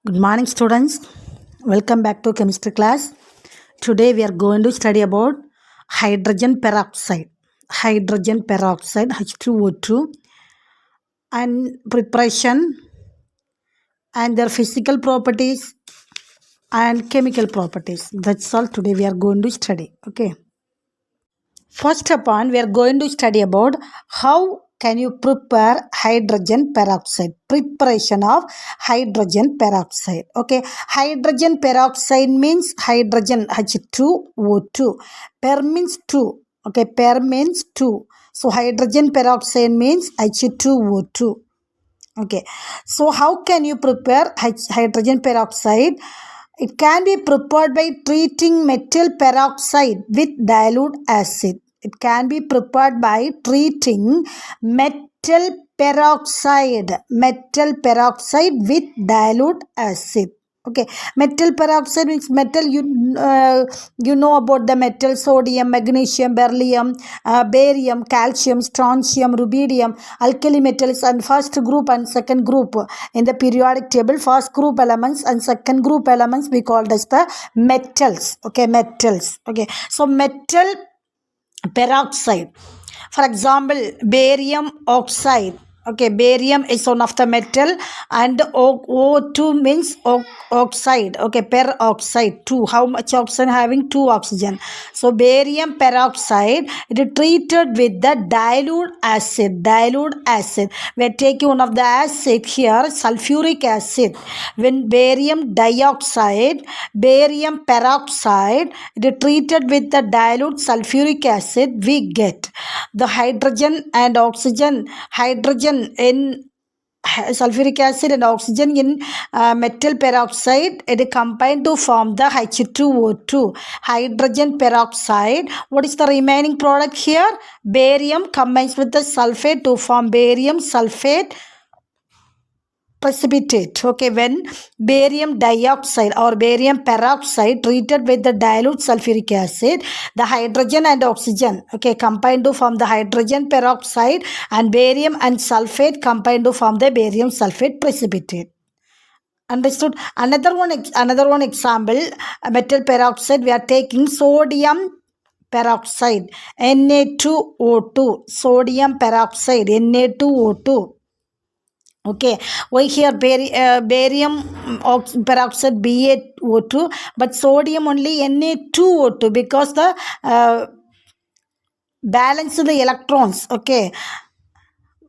Good morning, students. Welcome back to chemistry class. Today we are going to study about hydrogen peroxide. Hydrogen peroxide H2O2 and preparation and their physical properties and chemical properties. That's all today we are going to study. Okay. First upon, we are going to study about how can you prepare hydrogen peroxide. Preparation of hydrogen peroxide. Okay, hydrogen peroxide means hydrogen H2O2. Per means 2. Okay, per means 2. So hydrogen peroxide means H2O2. Okay, so how can you prepare hydrogen peroxide? It can be prepared by treating metal peroxide with dilute acid. It can be prepared by treating metal peroxide with dilute acid. Okay, metal peroxide means metal. You know about the metal: sodium, magnesium, beryllium, barium, calcium, strontium, rubidium, alkali metals, and first group and second group in the periodic table. First group elements and second group elements we called as the metals. Okay, metals. Okay, so metal peroxide, for example, barium oxide. Okay, barium is one of the metal, and O2 means oxide. Okay, peroxide 2. How much oxygen? Having 2 oxygen. So barium peroxide, it is treated with the dilute acid. We are taking one of the acid here, sulfuric acid. When barium dioxide, barium peroxide, it is treated with the dilute sulfuric acid, we get the hydrogen and oxygen. Hydrogen in sulfuric acid and oxygen in metal peroxide, it combined to form the H2O2. Hydrogen peroxide. What is the remaining product here? Barium combines with the sulfate to form barium sulfate precipitate. Okay, when barium dioxide or barium peroxide treated with the dilute sulfuric acid, the hydrogen and oxygen, okay, combined to form the hydrogen peroxide, and barium and sulfate combined to form the barium sulfate precipitate. Understood? Another one example, metal peroxide, we are taking sodium peroxide, Na2O2. Sodium peroxide, Na2O2. Okay, why here barium peroxide BaO2, but sodium only Na2O2, because the balance of the electrons. Okay,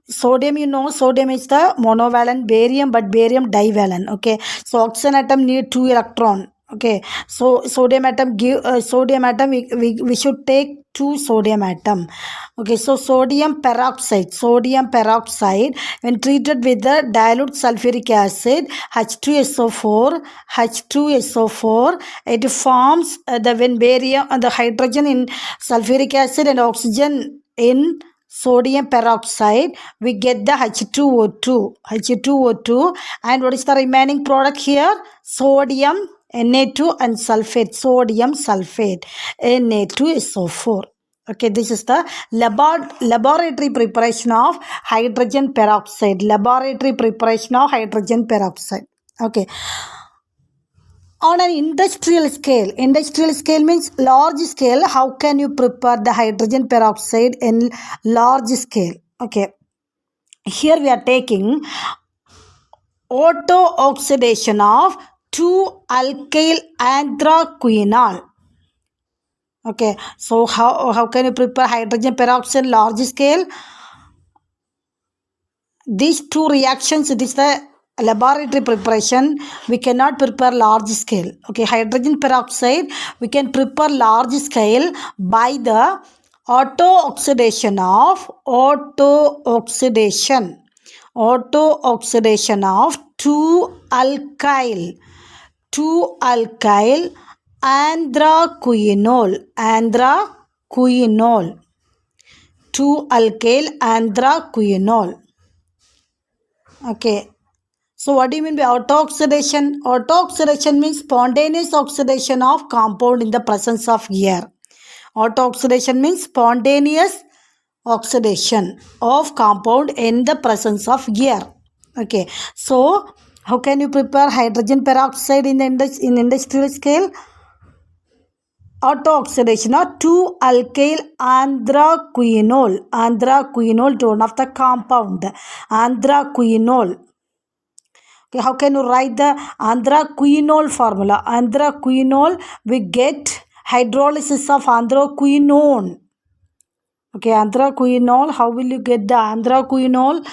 sodium, you know, sodium is the monovalent, barium, but barium divalent. Okay, so oxygen atom need 2 electron. Okay, so sodium atom we should take 2 sodium atom. Okay, so sodium peroxide, when treated with the dilute sulfuric acid, H2SO4, it forms when barium and the hydrogen in sulfuric acid and oxygen in sodium peroxide, we get the H2O2. And what is the remaining product here? Sodium Na2 and sulfate, sodium sulfate, Na2SO4. Okay, this is the laboratory preparation of hydrogen peroxide. Okay. On an industrial scale means large scale. How can you prepare the hydrogen peroxide in large scale? Okay, here we are taking auto-oxidation of 2-alkyl anthraquinol. Okay, so how can you prepare hydrogen peroxide large scale? These two reactions, it is the laboratory preparation. We cannot prepare large scale. Okay, hydrogen peroxide we can prepare large scale by the auto-oxidation of 2-alkyl anthraquinol. 2-alkyl anthraquinol. Okay, so what do you mean by auto-oxidation? Auto-oxidation means spontaneous oxidation of compound in the presence of air. Auto-oxidation means spontaneous oxidation of compound in the presence of air. Okay, so How can you prepare hydrogen peroxide in industrial scale? Auto oxidation or 2-alkyl anthraquinol. Anthraquinol to one of the compound. Anthraquinol. Okay, how can you write the anthraquinol formula? Anthraquinol, we get hydrolysis of anthraquinone. Okay, anthraquinol, how will you get the anthraquinol?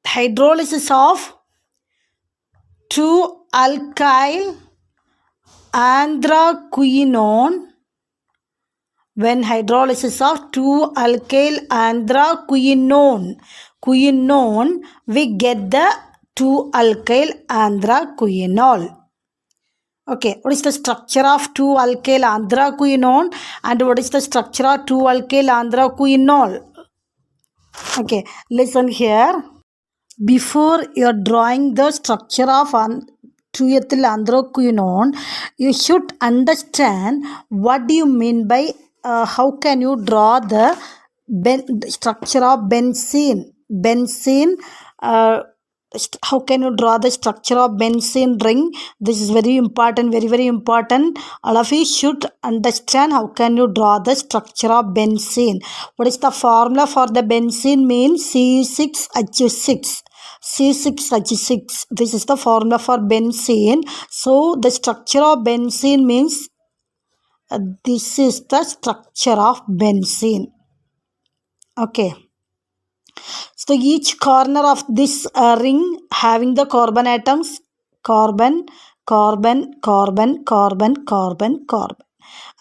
Hydrolysis of 2-alkyl anthraquinone. When hydrolysis of 2-alkyl anthraquinone, we get the 2-alkyl anthraquinol. Okay, what is the structure of 2-alkyl anthraquinone and what is the structure of 2-alkyl anthraquinol? Okay, listen here. Before you are drawing the structure of 2-ethyl anthraquinone, you should understand what do you mean by how can you draw the structure of benzene. How can you draw the structure of benzene ring? This is very important, very important. All of you should understand how can you draw the structure of benzene. What is the formula for the benzene? Means C6H6. C6H6. This is the formula for benzene. So the structure of benzene means this is the structure of benzene. Okay. So each corner of this ring having the carbon atoms, carbon,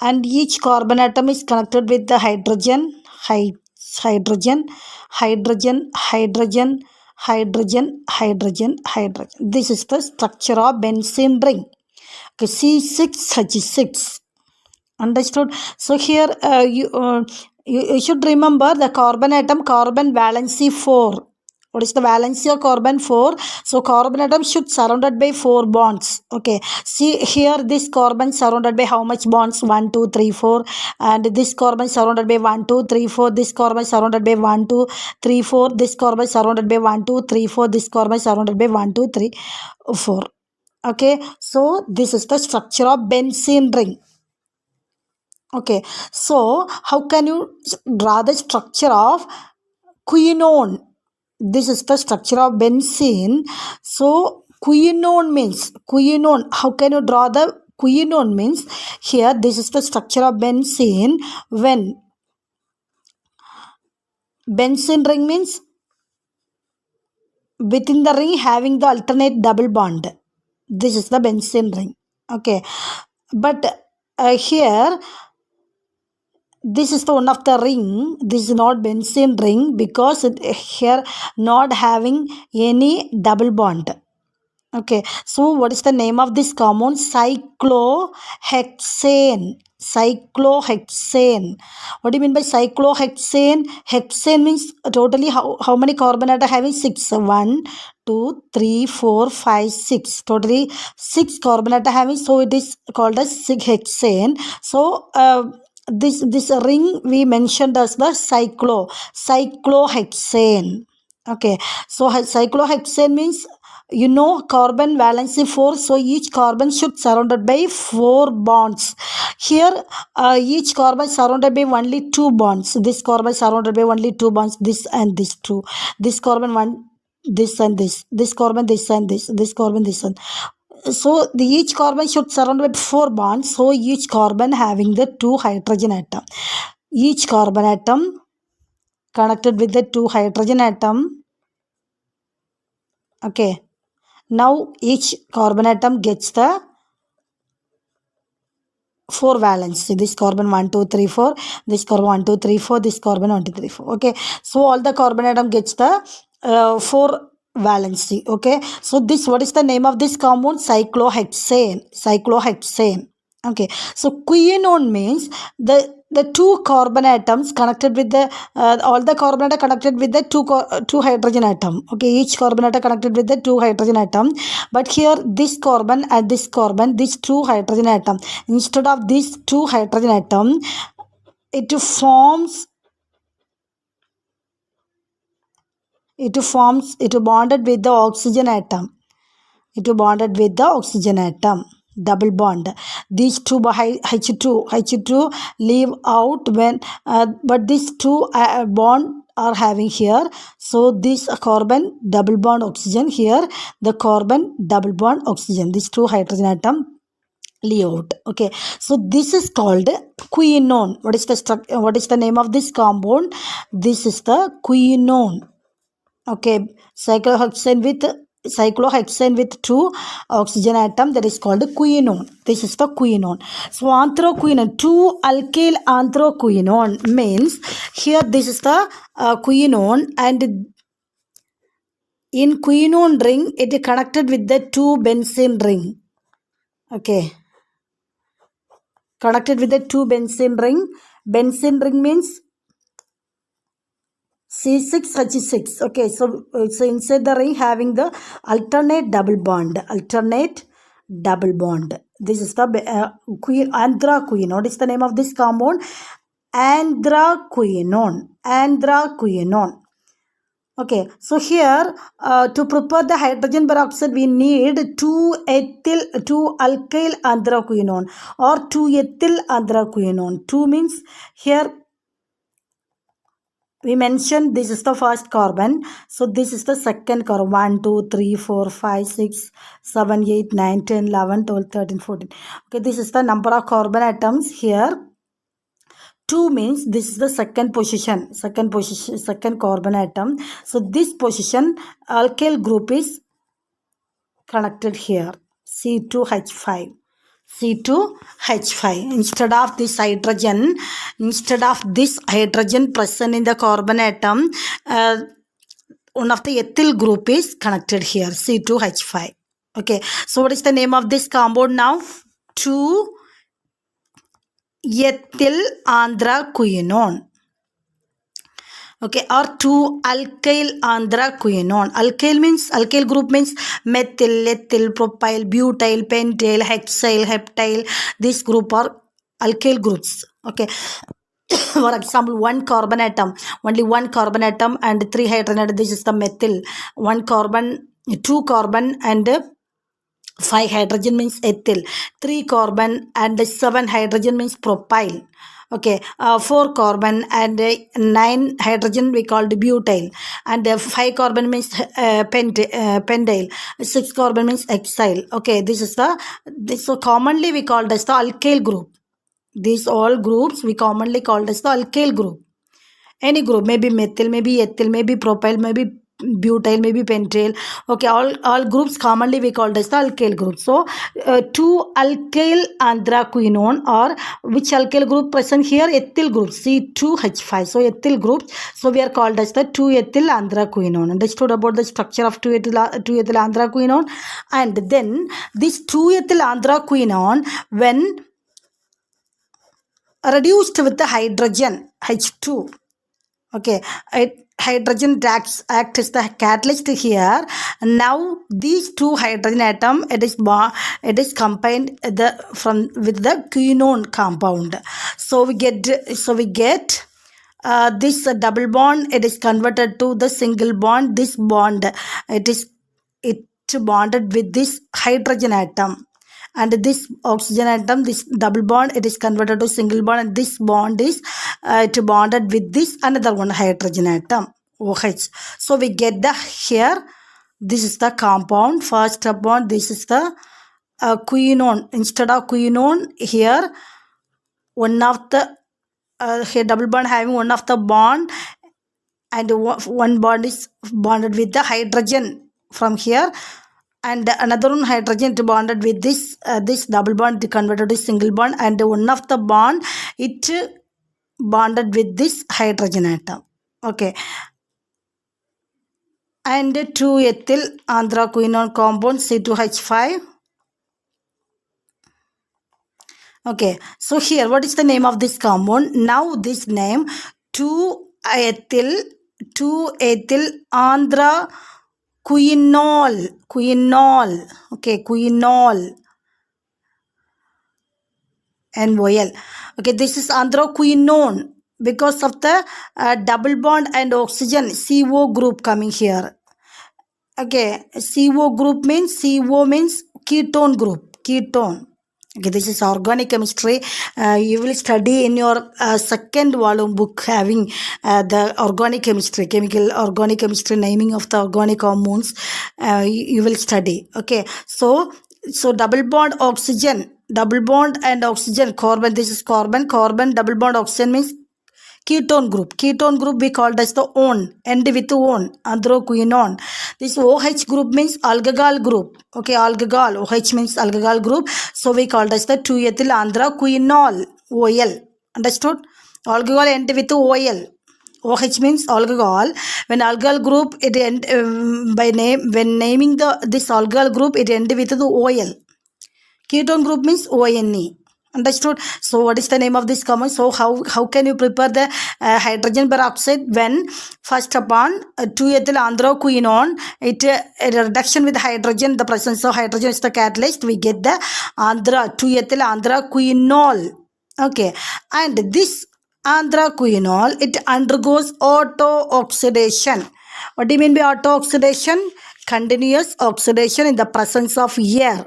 and each carbon atom is connected with the hydrogen. This is the structure of benzene ring. Okay, C6H6. Understood? So here you should remember the carbon atom, carbon valency 4. What is the valency of carbon? 4. So carbon atom should surrounded by 4 bonds. Okay. See here this carbon surrounded by how much bonds? 1, 2, 3, 4. And this carbon surrounded by 1, 2, 3, 4. This carbon surrounded by 1, 2, 3, 4. This carbon surrounded by 1, 2, 3, 4. This carbon surrounded by 1, 2, 3, 4. Okay. So this is the structure of benzene ring. Okay, so how can you draw the structure of quinone? This is the structure of benzene. So quinone means, how can you draw the quinone means? Here this is the structure of benzene. When benzene ring means within the ring having the alternate double bond. This is the benzene ring. Okay, but here this is the one of the ring. This is not benzene ring because it here not having any double bond. Okay, so what is the name of this compound? Cyclohexane. Cyclohexane. What do you mean by cyclohexane? Hexane means totally how many carbon atoms having? 6. 1, 2, 3, 4, 5, 6. Totally 6 carbon atoms having. So it is called as hexane. So this ring we mentioned as the cyclohexane. Okay, so cyclohexane means carbon valency 4, so each carbon should surrounded by 4 bonds. Here each carbon surrounded by only 2 bonds. This carbon surrounded by only 2 bonds, this and this 2. This carbon 1, this and this. This carbon this and this. This carbon this and. So each carbon should surround with 4 bonds. So each carbon having the 2 hydrogen atom. Each carbon atom connected with the 2 hydrogen atom. Okay. Now each carbon atom gets the 4 valency. This carbon 1, 2, 3, 4. This carbon 1, 2, 3, 4. This carbon 1, 2, 3, 4. Okay. So all the carbon atom gets the 4 valency. Okay, so this, what is the name of this compound? Cyclohexane. Okay, so quinone means the 2 carbon atoms connected with the all the carbon atom connected with the 2 hydrogen atom. Okay, each carbon atom connected with the 2 hydrogen atom, but here this carbon and this carbon, this 2 hydrogen atom, instead of this 2 hydrogen atom, it it bonded with the oxygen atom. It bonded with the oxygen atom. Double bond. These two H2 leave out when, but these two bond are having here. So this carbon double bond oxygen here, the carbon double bond oxygen. These two hydrogen atom leave out. Okay, so this is called quinone. What is the name of this compound? This is the quinone. Okay, cyclohexane with two oxygen atom, that is called quinone. This is the quinone. So anthraquinone, 2 alkyl anthraquinone means here this is the quinone, and in quinone ring it is connected with the 2 benzene ring. Okay, connected with the 2 benzene ring. Benzene ring means C6H6. Okay, so inside the ring having the alternate double bond. This is the anthraquinone. What is the name of this compound? Anthraquinone. Okay, so here to prepare the hydrogen peroxide we need 2-alkyl anthraquinone or 2-ethyl anthraquinone. 2 means here we mentioned this is the first carbon. So this is the second carbon. 1, 2, 3, 4, 5, 6, 7, 8, 9, 10, 11, 12, 13, 14. Okay, this is the number of carbon atoms here. 2 means this is the second carbon atom. So this position alkyl group is connected here. C2H5. Instead of this hydrogen present in the carbon atom, one of the ethyl group is connected here, C2H5. Okay, so what is the name of this compound now? 2-ethyl anthraquinone. Okay, or 2-alkyl anthraquinone. Alkyl group means methyl, ethyl, propyl, butyl, pentyl, hexyl, heptyl. This group are alkyl groups. Okay. For example, only one carbon atom and 3 hydrogen atom. This is the methyl. 1 carbon, 2 carbon and 5 hydrogen means ethyl. 3 carbon and 7 hydrogen means propyl. Okay, 4 carbon and 9 hydrogen we called butyl, and 5 carbon means pentyl, 6 carbon means hexyl. Okay, so commonly we called as the alkyl group. These all groups we commonly called as the alkyl group. Any group, maybe methyl, maybe ethyl, maybe propyl, maybe butyl, maybe pentyl. Okay, all groups commonly we called as the alkyl group. So 2-alkyl anthraquinone, or which alkyl group present here? Ethyl group, C2H5. So ethyl group, so we are called as the 2-ethyl anthraquinone. Understood about the structure of 2-ethyl anthraquinone? And then this 2-ethyl anthraquinone, when reduced with the hydrogen H2, okay, hydrogen acts as the catalyst here. Now these 2 hydrogen atom it is combined with the quinone compound. So we get this double bond, it is converted to the single bond. This bond it bonded with this hydrogen atom, and this oxygen atom, this double bond, it is converted to single bond, and this bond is it bonded with this another one hydrogen atom, OH. So we get the here, this is the compound, first bond, this is the quinone. Instead of quinone here, one of the here double bond having one of the bond, and one bond is bonded with the hydrogen from here, and another one hydrogen bonded with this double bond converted to single bond, and one of the bond it bonded with this hydrogen atom. Okay, and 2-ethyl anthraquinone compound, C2H5. Okay, so here what is the name of this compound? Now this name 2-ethyl anthraquinol. Okay, quinol, NOL. Okay, this is anthraquinone. because of the double bond and oxygen CO group coming here. Okay, CO group means CO means ketone group, ketone. Okay, this is organic chemistry. You will study in your second volume book having the organic chemistry, chemical organic chemistry, naming of the organic compounds. You will study. Okay, so double bond oxygen, double bond and oxygen, carbon. This is carbon, carbon. Double bond oxygen means ketone group. Ketone group we called as the one, end with one, androquinone. This OH group means alcohol group. Okay, alcohol. OH means alcohol group. So we called as the 2-ethyl anthraquinol. OL. Understood? Alcohol end with OL. OH means alcohol. When alcohol group it end by name, when naming this alcohol group it end with the OL. Ketone group means ONE. Understood? So what is the name of this compound? So how can you prepare the hydrogen peroxide? When first upon 2-ethyl anthraquinone, it a reduction with hydrogen, the presence of hydrogen is the catalyst, we get the 2-ethyl anthraquinol. Okay, and this anthraquinol, it undergoes auto-oxidation. What do you mean by auto-oxidation? Continuous oxidation in the presence of air,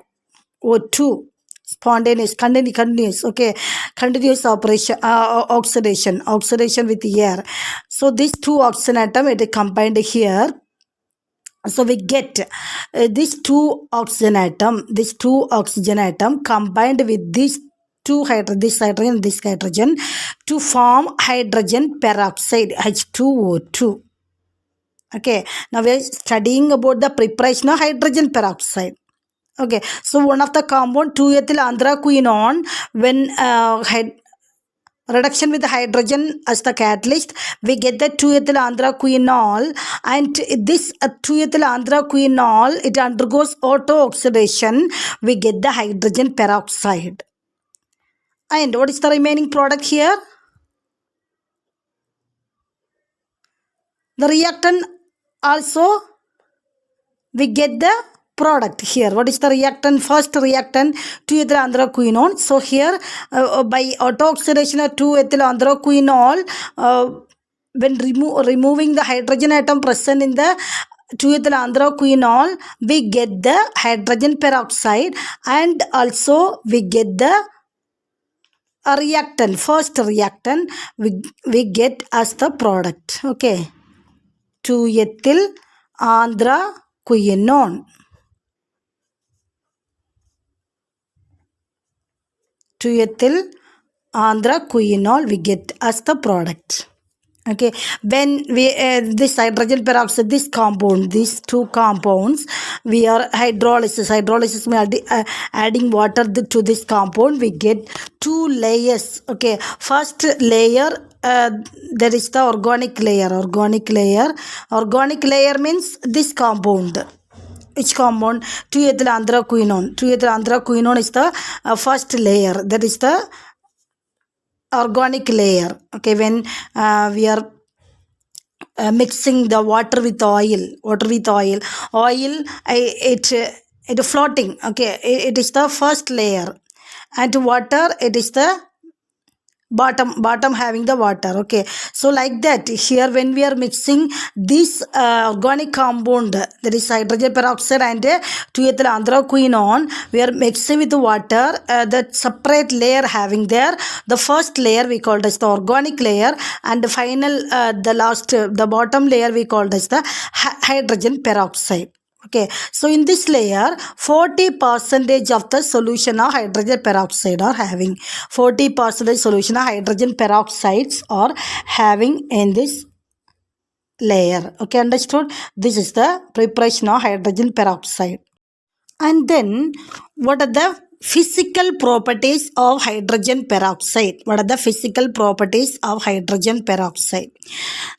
O2. Spontaneous, continuous, okay, continuous operation, oxidation with air. So these two oxygen atom it is combined here. So we get this two oxygen atom combined with this this hydrogen to form hydrogen peroxide, H2O2. Okay, now we are studying about the preparation of hydrogen peroxide. Okay, so one of the compound 2-ethyl anthraquinone, when reduction with hydrogen as the catalyst, we get the 2-ethyl anthraquinol, and this 2-ethyl anthraquinol, it undergoes auto-oxidation, we get the hydrogen peroxide. And what is the remaining product here? The reactant also, we get the product here. What is the reactant? First reactant 2-ethyl anthraquinone. So here by auto-oxidation of 2-ethyl anthraquinol, when removing the hydrogen atom present in the 2-ethyl anthraquinol, we get the hydrogen peroxide, and also we get the reactant. First reactant we get as the product. Okay, 2-ethyl anthraquinone. 2-ethyl anthraquinol we get as the product. Okay, when we this hydrogen peroxide, this compound, these two compounds, we are hydrolysis means adding water to this compound, we get two layers. Okay, first layer, there is the organic layer. Organic layer means this compound. Which compound? 2-ethyl anthraquinone. 2-ethyl anthraquinone is the first layer. That is the organic layer. Okay, when we are mixing the water with oil, it floating. Okay, it is the first layer, and water, it is the bottom having the water. Okay, so like that here when we are mixing this organic compound, that is hydrogen peroxide and 2-ethyl anthraquinone, we are mixing with the water, the separate layer having there, the first layer we called as the organic layer, and the final the bottom layer we called as the hydrogen peroxide. Okay, so in this layer 40% of the solution of hydrogen peroxide are having. 40% solution of hydrogen peroxides are having in this layer. Okay, understood? This is the preparation of hydrogen peroxide. And then what are the physical properties of hydrogen peroxide? What are the physical properties of hydrogen peroxide?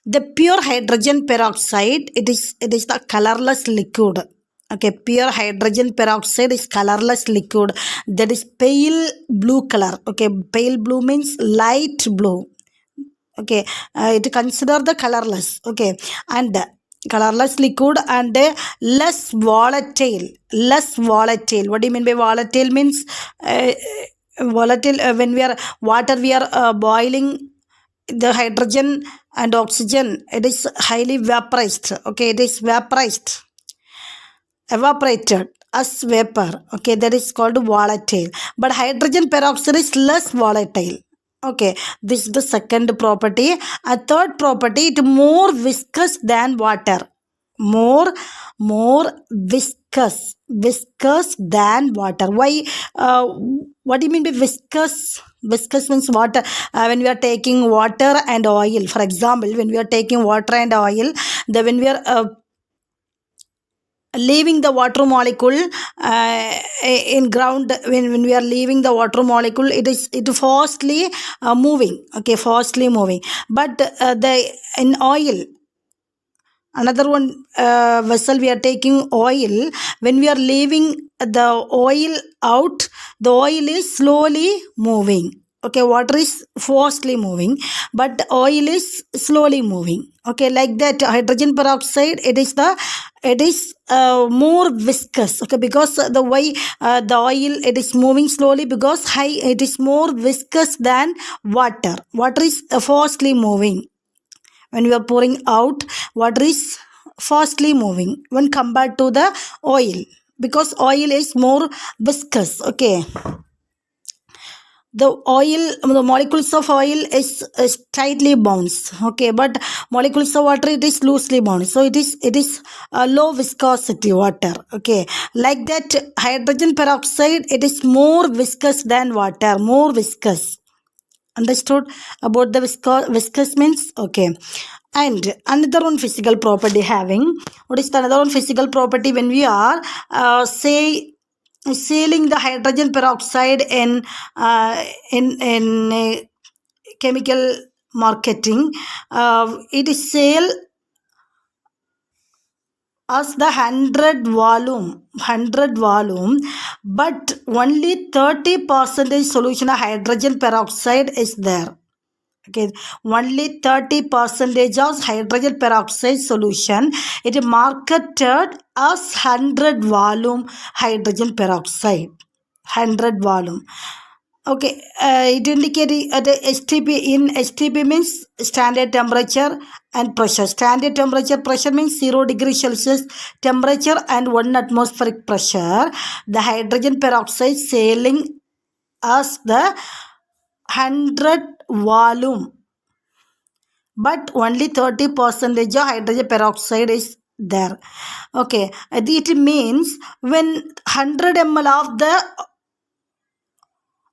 The pure hydrogen peroxide, it is the colorless liquid. Okay, pure hydrogen peroxide is colorless liquid, that is pale blue color. Okay, pale blue means light blue. Okay, it consider the colorless. Okay, and colorless liquid and less volatile. What do you mean by volatile? Means volatile, when we are water we are boiling the hydrogen and oxygen, it is highly vaporized. Okay, it is evaporated as vapor. Okay, that is called volatile. But hydrogen peroxide is less volatile. Okay, this is the second property. A third property, it more viscous than water. More viscous than water. Why? What do you mean by viscous? Viscous means water. When we are taking water and oil, for example, when we are taking water and oil, when we are leaving the water molecule in ground, when we are leaving the water molecule, it fastly moving. Okay, fastly moving. But the in oil, another one vessel, we are taking oil. When we are leaving the oil out, the oil is slowly moving. Okay, water is fastly moving, but oil is slowly moving. Okay, like that, hydrogen peroxide, it is more viscous. Okay, because the way the oil, it is moving slowly, because it is more viscous than water. Water is fastly moving. When we are pouring out, water is fastly moving when compared to the oil, because oil is more viscous. Okay, the molecules of oil is tightly bound. Okay, but molecules of water, it is loosely bound, so it is a low viscosity water. Okay, like that, hydrogen peroxide, it is more viscous than water, more viscous. Understood about the viscous means? Okay. And another one physical property having, what is the another one physical property? When we are sealing the hydrogen peroxide in chemical marketing, it is sale as the 100 volume, but only 30% solution of hydrogen peroxide is there. Okay, only 30% of hydrogen peroxide solution, it is marketed as 100 volume hydrogen peroxide. 100 volume. Okay, it indicates the STP. In STP means standard temperature and pressure. Standard temperature, pressure means 0 degrees Celsius temperature and 1 atmospheric pressure. The hydrogen peroxide selling as the 100 volume, but only 30% of hydrogen peroxide is there. Okay, it means when 100 ml of the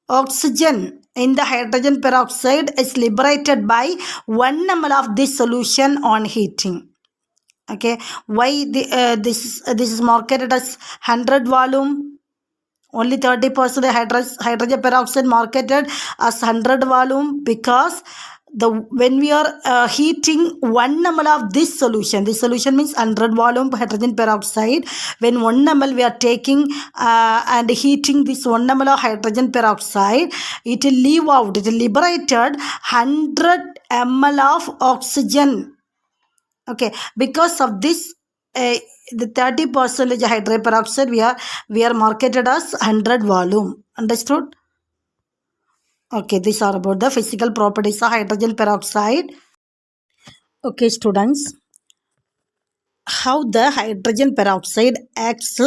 oxygen in the hydrogen peroxide is liberated by 1 ml of this solution on heating. Okay, why this is marketed as 100 volume? Only 30% hydrogen peroxide marketed as 100 volume, because when we are heating 1 ml of this solution means 100 volume hydrogen peroxide. When 1 ml we are taking and heating this 1 ml of hydrogen peroxide, it will liberated 100 ml of oxygen. Okay, because of this, the 30% hydrogen peroxide we are marketed as 100 volume. Understood? Okay, these are about the physical properties of hydrogen peroxide. Okay, students, how the hydrogen peroxide acts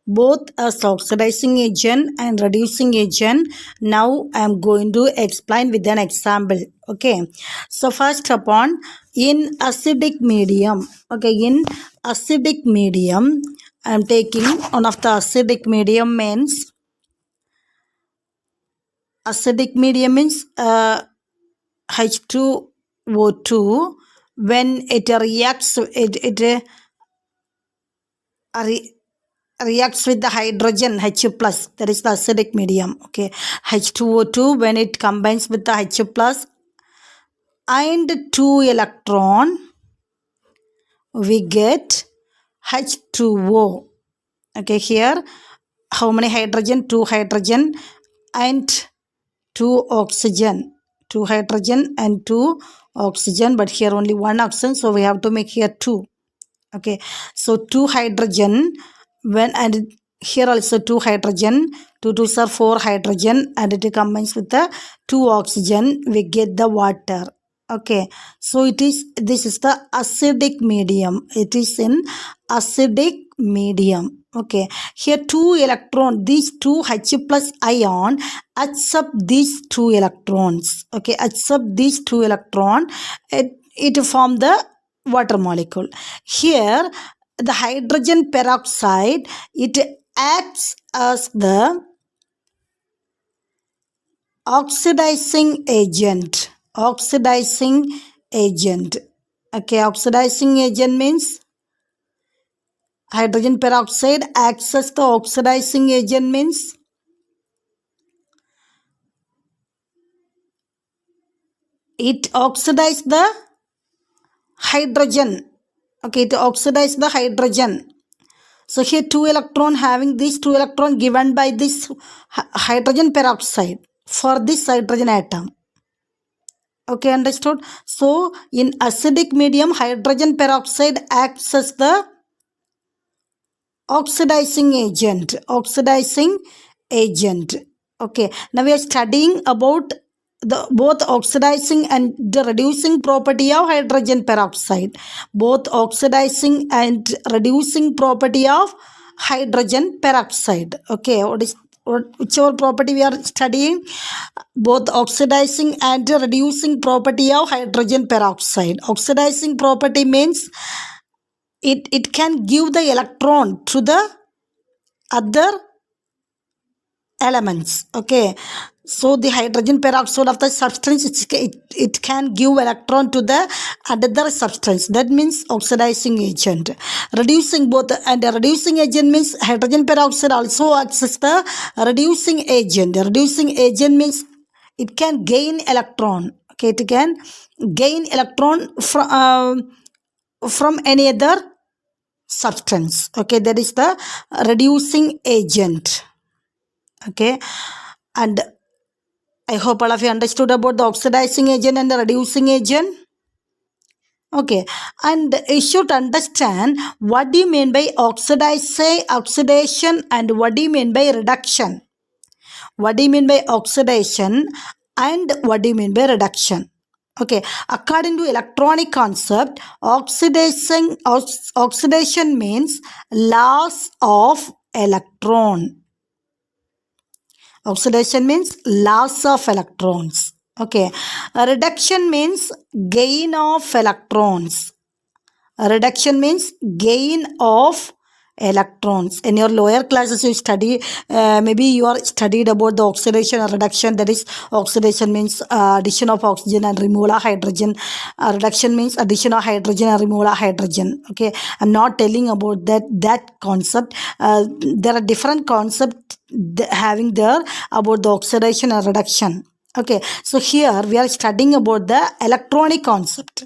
both as oxidizing agent and reducing agent. Now I am going to explain with an example. Okay, so first upon, in acidic medium. Okay, in acidic medium, I am taking one of the acidic medium means H2O2. When it reacts, reacts with the hydrogen H plus, that is the acidic medium. Okay, H2O2, when it combines with the H plus and 2 electron, we get H2O. Okay, here how many hydrogen? 2 hydrogen and 2 oxygen. 2 hydrogen and 2 oxygen, but here only 1 oxygen, so we have to make here 2. Okay, so 2 hydrogen, and here also 2 hydrogen, 2 2s are 4 hydrogen, and it combines with the 2 oxygen, we get the water. Okay, so this is the acidic medium. It is in acidic medium. Okay, here these two H plus ion accept these two electrons. Okay, accept these two electron. It form the water molecule. Here the hydrogen peroxide, it acts as the oxidizing agent. Okay, oxidizing agent means hydrogen peroxide acts as the oxidizing agent means it oxidizes the hydrogen. Okay, it oxidizes the hydrogen. So here having these two electron given by this hydrogen peroxide for this hydrogen atom. Okay, understood? So in acidic medium, hydrogen peroxide acts as the oxidizing agent. Okay, now we are studying about the both oxidizing and the reducing property of hydrogen peroxide. Both oxidizing and reducing property of hydrogen peroxide. Okay, whichever property we are studying, both oxidizing and reducing property of hydrogen peroxide. Oxidizing property means it can give the electron to the other elements. Okay, so the hydrogen peroxide of the substance, it can give electron to the other substance. That means oxidizing agent. Reducing agent means hydrogen peroxide also acts as the reducing agent. Reducing agent means it can gain electron. Okay, it can gain electron from any other substance. Okay, that is the reducing agent. Okay, and I hope all of you understood about the oxidizing agent and the reducing agent. Okay, and you should understand what do you mean by oxidation and what do you mean by reduction. What do you mean by oxidation and what do you mean by reduction? Okay, according to electronic concept, oxidation means loss of electron. Oxidation means loss of electrons. Okay, reduction means gain of electrons. Reduction means gain of electrons. In your lower classes you study, maybe you are studied about the oxidation or reduction. That is, oxidation means addition of oxygen and removal of hydrogen. Reduction means addition of hydrogen and removal of hydrogen. Okay, I'm not telling about that concept. There are different concepts having there about the oxidation and reduction. Okay, so here we are studying about the electronic concept.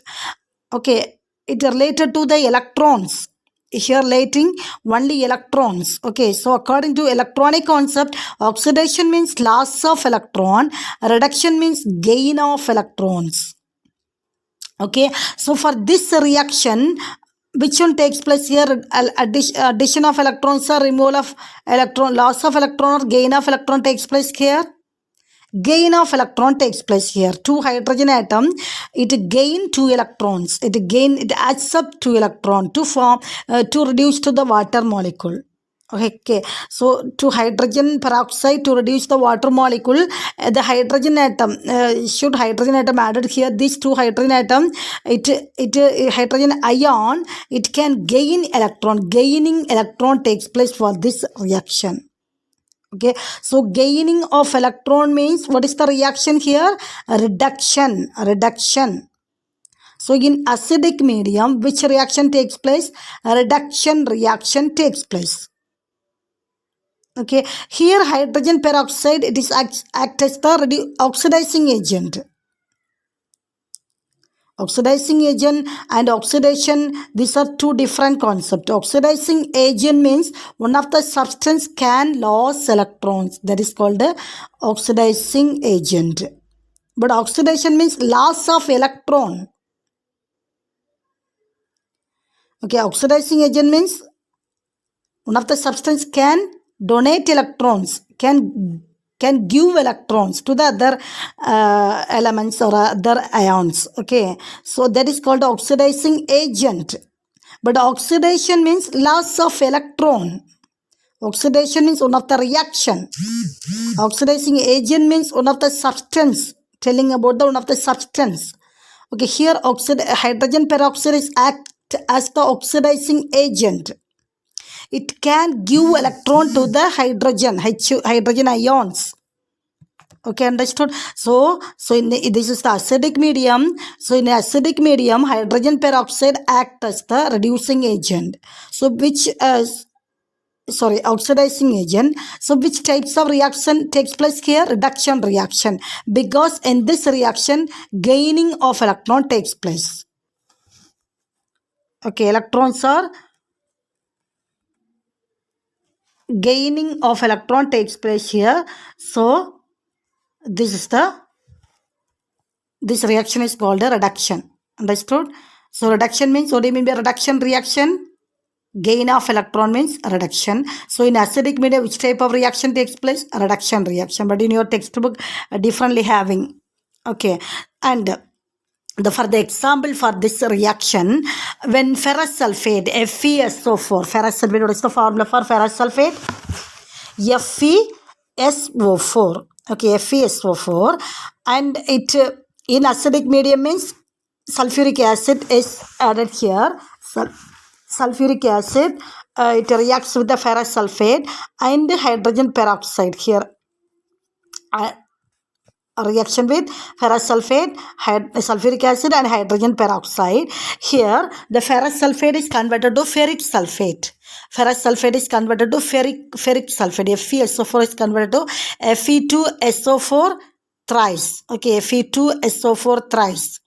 Okay, it related to the electrons. Here relating only electrons. Okay, so according to electronic concept, oxidation means loss of electron, reduction means gain of electrons. Okay, so for this reaction, which one takes place here? Addition of electrons or removal of electron, loss of electron or gain of electron takes place here? Gain of electron takes place here. Two hydrogen atom, it gain two electrons. It adds up two electron to form to reduce to the water molecule. Okay, so to hydrogen peroxide to reduce the water molecule, the hydrogen atom should hydrogen atom added here. These two hydrogen atom, hydrogen ion, it can gain electron. Gaining electron takes place for this reaction. Okay, so gaining of electron means what is the reaction here? Reduction. So in acidic medium, which reaction takes place? Reduction reaction takes place. Okay, here hydrogen peroxide, it is act as the oxidizing agent. Oxidizing agent and oxidation, these are two different concepts. Oxidizing agent means one of the substance can lose electrons. That is called the oxidizing agent. But oxidation means loss of electron. Okay, oxidizing agent means one of the substance can donate electrons, can can give electrons to the other elements or other ions. Okay, so that is called oxidizing agent. But oxidation means loss of electron. Oxidation means one of the reaction. Oxidizing agent means one of the substance. Telling about the one of the substance. Okay, here hydrogen peroxide is act as the oxidizing agent. It can give electron to the hydrogen ions. Okay, understood? So this is the acidic medium. So in acidic medium, hydrogen peroxide act as the reducing agent. So oxidizing agent. So which types of reaction takes place here? Reduction reaction. Because in this reaction, gaining of electron takes place. Okay, electrons are gaining of electron takes place here. So this reaction is called a reduction. Understood? So reduction means, what do you mean by reduction reaction? Gain of electron means reduction. So in acidic media, which type of reaction takes place? A reduction reaction. But in your textbook, differently having. Okay. And for the example for this reaction, when ferrous sulfate, FeSO4, ferrous sulfate, what is the formula for ferrous sulfate? FeSO4. Okay, FeSO4. And it in acidic medium means sulfuric acid is added here. Sulfuric acid, it reacts with the ferrous sulfate and hydrogen peroxide here. A reaction with ferrous sulfate, sulfuric acid and hydrogen peroxide. Here the ferrous sulfate is converted to ferric sulfate. Ferrous sulfate is converted to ferric sulfate. FeSO4 is converted to Fe2SO4 thrice. Okay, Fe2SO4 thrice.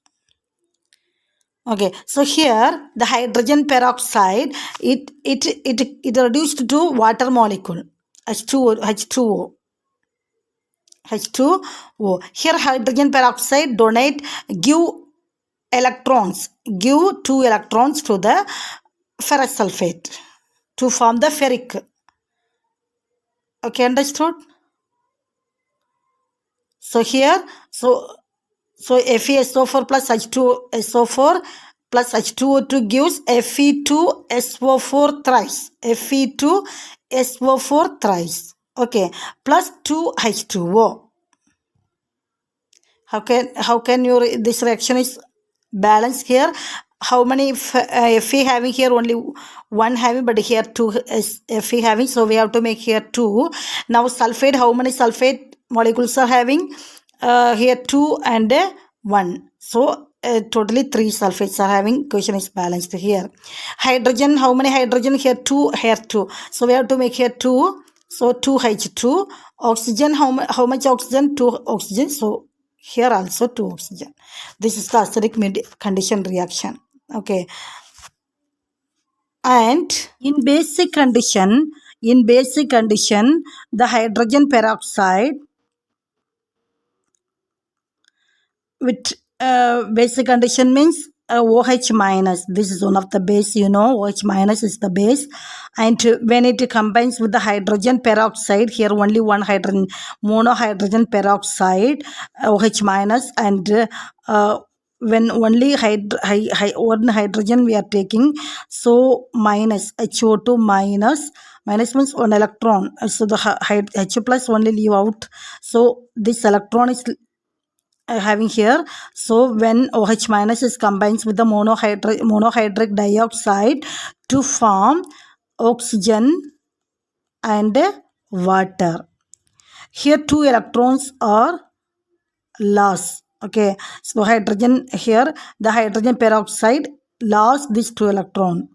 Okay, so here the hydrogen peroxide, it reduced to water molecule, H2O. Here hydrogen peroxide give 2 electrons to the ferrous sulfate to form the ferric. Okay, understood? So here, so FeSO4 plus H2SO4 plus H2O2 gives Fe2SO4 thrice. Fe2SO4 thrice. Okay, plus 2H2O. How can this reaction is balanced here? How many Fe having here? Only one having, but here 2 Fe having. So we have to make here 2. Now sulfate, how many sulfate molecules are having? Here 2 and 1. So totally 3 sulfates are having. Question is balanced here. Hydrogen, how many hydrogen? Here 2, here 2. So we have to make here 2. So 2H2. Oxygen, how much oxygen? 2 oxygen. So here also 2 oxygen. This is the acidic condition reaction. Okay. And in basic condition, the hydrogen peroxide with basic condition means OH minus. This is one of the base, OH minus is the base. And when it combines with the hydrogen peroxide, here only one hydrogen, monohydrogen peroxide, OH minus, and when only one hydrogen we are taking, so minus, HO2 minus means one electron. So the H plus only leave out. So this electron is having here. So when OH minus is combines with the monohydric dioxide to form oxygen and water. Here 2 electrons are lost. Okay, so hydrogen here, the hydrogen peroxide lost this 2 electron.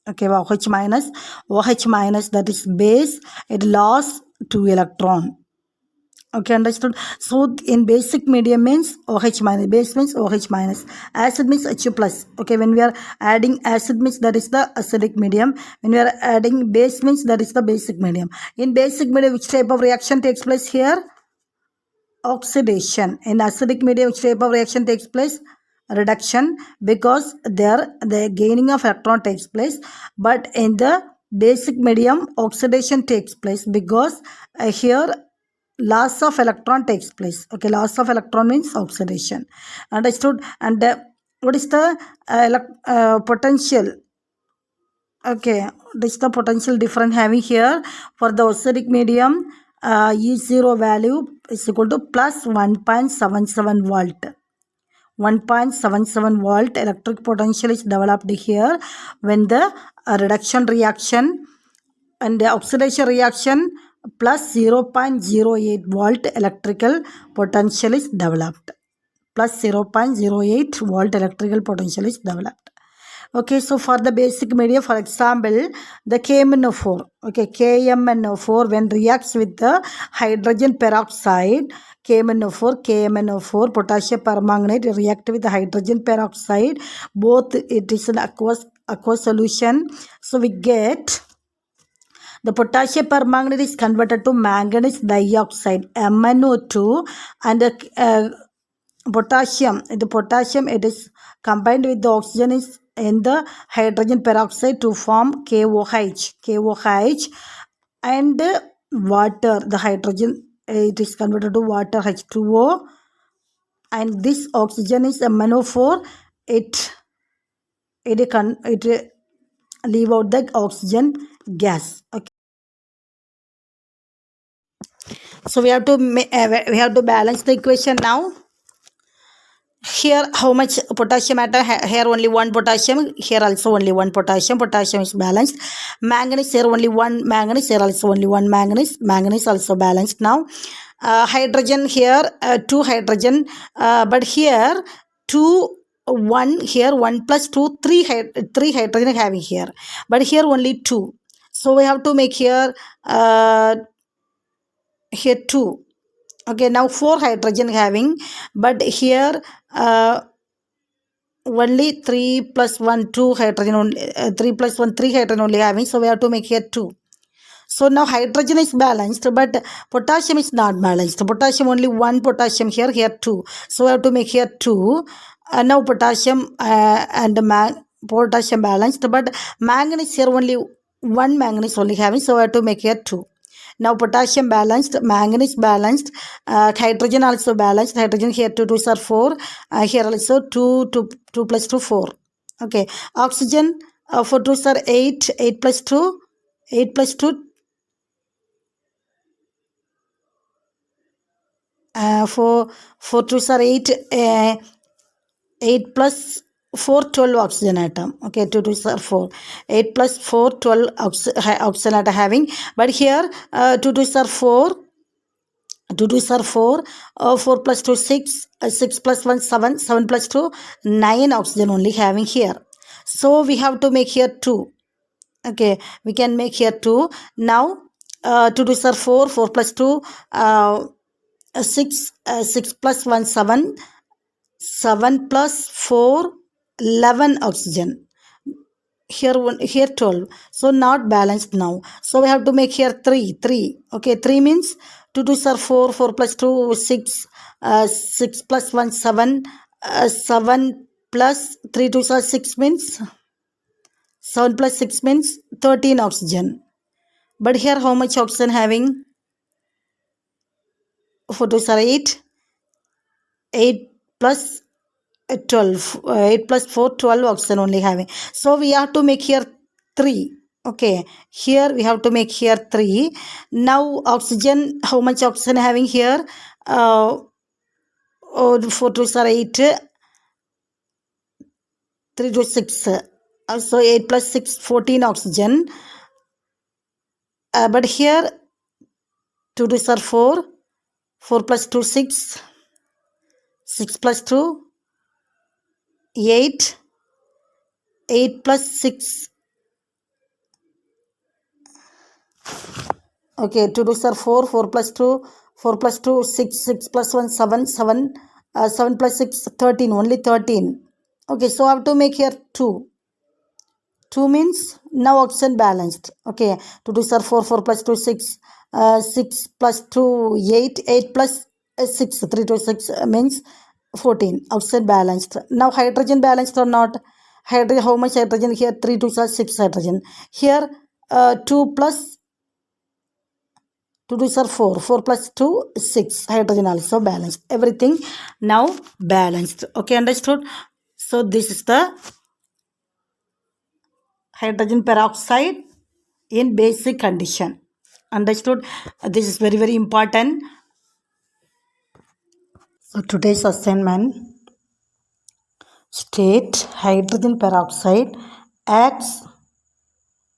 Okay, OH minus, that is base, it lost 2 electron. Okay, understood? So in basic medium means OH minus, base means OH minus, acid means H plus. Okay, when we are adding acid means that is the acidic medium. When we are adding base means that is the basic medium. In basic medium, which type of reaction takes place here? Oxidation. In acidic medium, which type of reaction takes place? Reduction, because there the gaining of electron takes place. But in the basic medium, oxidation takes place because here loss of electron takes place. Okay, loss of electron means oxidation. Understood? And what is the potential? Okay, this is the potential difference having here for the acidic medium. E0 value is equal to plus 1.77 volt. 1.77 volt electric potential is developed here when the reduction reaction and the oxidation reaction plus 0.08 volt electrical potential is developed. Plus 0.08 volt electrical potential is developed. Okay, so for the basic media, for example, the KMnO4, okay, KMnO4 when reacts with the hydrogen peroxide, KMnO4, potassium permanganate react with the hydrogen peroxide, both it is an aqueous solution. So we get the potassium permanganate is converted to manganese dioxide, MnO2, and the potassium it is combined with the oxygen is in the hydrogen peroxide to form KOH, and water, the hydrogen it is converted to water, H2O, and this oxygen is MnO4. It leave out the oxygen gas. Okay, so we have to balance the equation now. Here how much potassium atom? Here only one potassium, here also only one potassium. Potassium is balanced. Manganese, here only one manganese, here also only one manganese. Manganese also balanced now. Hydrogen here, 2 hydrogen, but here 2 1, here 1 plus 2 3 hydrogen having here, but here only 2, so we have to make here 2. Okay, now 4 hydrogen having, but here only 3 plus 1 2 hydrogen only, 3 plus 1 3 hydrogen only having, so we have to make here 2. So now hydrogen is balanced, but potassium is not balanced. Potassium only 1 potassium here 2, so we have to make here 2. Now potassium and potassium balanced, but manganese here only 1 manganese only having, so we have to make here 2. Now potassium balanced, manganese balanced, hydrogen also balanced. Hydrogen here 2 2s are 4. Here also 2 plus 2 4. Okay, oxygen 4 2s are 8. 8 plus 2 8 plus 2 4 2s are 8. 8 plus 4 12 oxygen atom. Okay, 2 2s are 4. 8 plus 4 12 oxygen atom having, but here 2 2s are 4. 2 2s are 4. 4 plus 2 6. 6 plus 1 7. 7 plus 2 9 oxygen only having here. So we have to make here 2. Okay, we can make here 2. Now 2 2s are 4. 4 plus 2 6. 6 plus 1 7. 7 plus 4 11 oxygen. Here 12, so not balanced now, so we have to make here 3. Okay, 3 means 2 2s are 4. 4 plus 2 6. 6 plus 1 7. 7 plus 3 2s are 6 means 7 plus 6 means 13 oxygen. But here how much oxygen having? 4 2s are 8. 8 plus 12. 8 plus 4 12 oxygen only having, so we have to make here 3. Okay, here we have to make here 3. Now oxygen, how much oxygen having here? 4 2s are 8. 3 to 6. So 8 plus 6 14 oxygen. But here 2 2s are 4. 4 plus 2 6. 6 plus 2 8. 8 plus 6. Okay, 2 2s are 4. 4 plus 2. 4 plus 2 6. 6 plus 1 7. 7. 7 plus 6 13. Only 13. Okay, so I have to make here 2. 2 means now oxygen balanced. Okay, 2 2s are 4. 4 plus 2 6. 6 plus 2 8. 8 plus 6. 3 to 6 means 14. Oxygen balanced. Now hydrogen balanced or not? Hydrogen, how much hydrogen here? 3 2s are 6 hydrogen. Here 2 plus 2 2s are 4. 4 plus 2, 6. Hydrogen also balanced. Everything now balanced. Okay, understood? So this is the hydrogen peroxide in basic condition. Understood? This is very, very important. So today's assignment, state hydrogen peroxide acts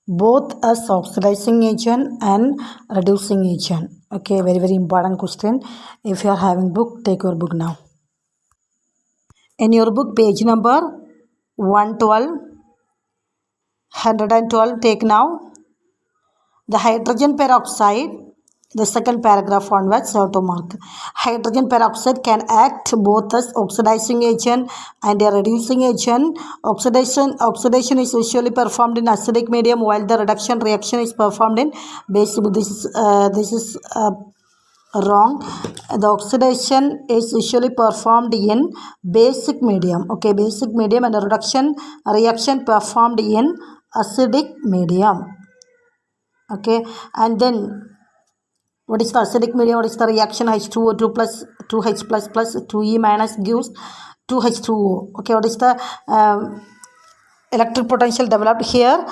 both as oxidizing agent and reducing agent. Okay, very, very important question. If you are having book, take your book now. In your book, page number 112, 112, take now. The hydrogen peroxide, the second paragraph onwards, so to mark. Hydrogen peroxide can act both as oxidizing agent and a reducing agent. Oxidation is usually performed in acidic medium, while the reduction reaction is performed in basic. This is wrong. The oxidation is usually performed in basic medium. Okay, basic medium, and the reduction reaction performed in acidic medium. Okay, and then what is the acidic medium? What is the reaction? H2O2 plus 2H plus plus 2E minus gives 2H2O. Okay, what is the electric potential developed here?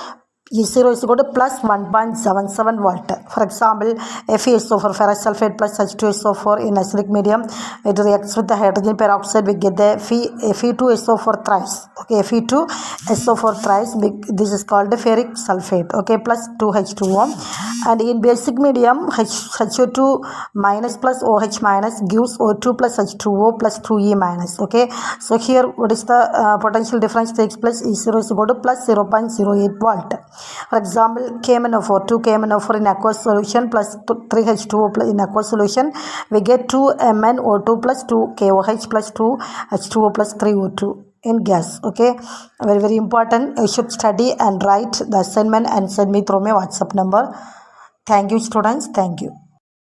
E0 is equal to plus 1.77 volt. For example, FeSO4, ferrous sulfate plus H2SO4 in acidic medium, it reacts with the hydrogen peroxide. We get the Fe2SO4 thrice. Okay, Fe2SO4 thrice. This is called the ferric sulfate. Okay, plus 2H2O. And in basic medium, HO2 minus plus OH minus gives O2 plus H2O plus 2E minus. Okay, so here what is the potential difference takes place? E0 is equal to plus 0.08 volt. For example, KMnO4, 2 KMnO4 in aqueous solution plus 3H2O plus in aqueous solution, we get 2 MnO2 plus 2 KOH plus 2 H2O plus 3O2 in gas. Okay, very, very important. You should study and write the assignment and send me through my WhatsApp number. Thank you, students. Thank you.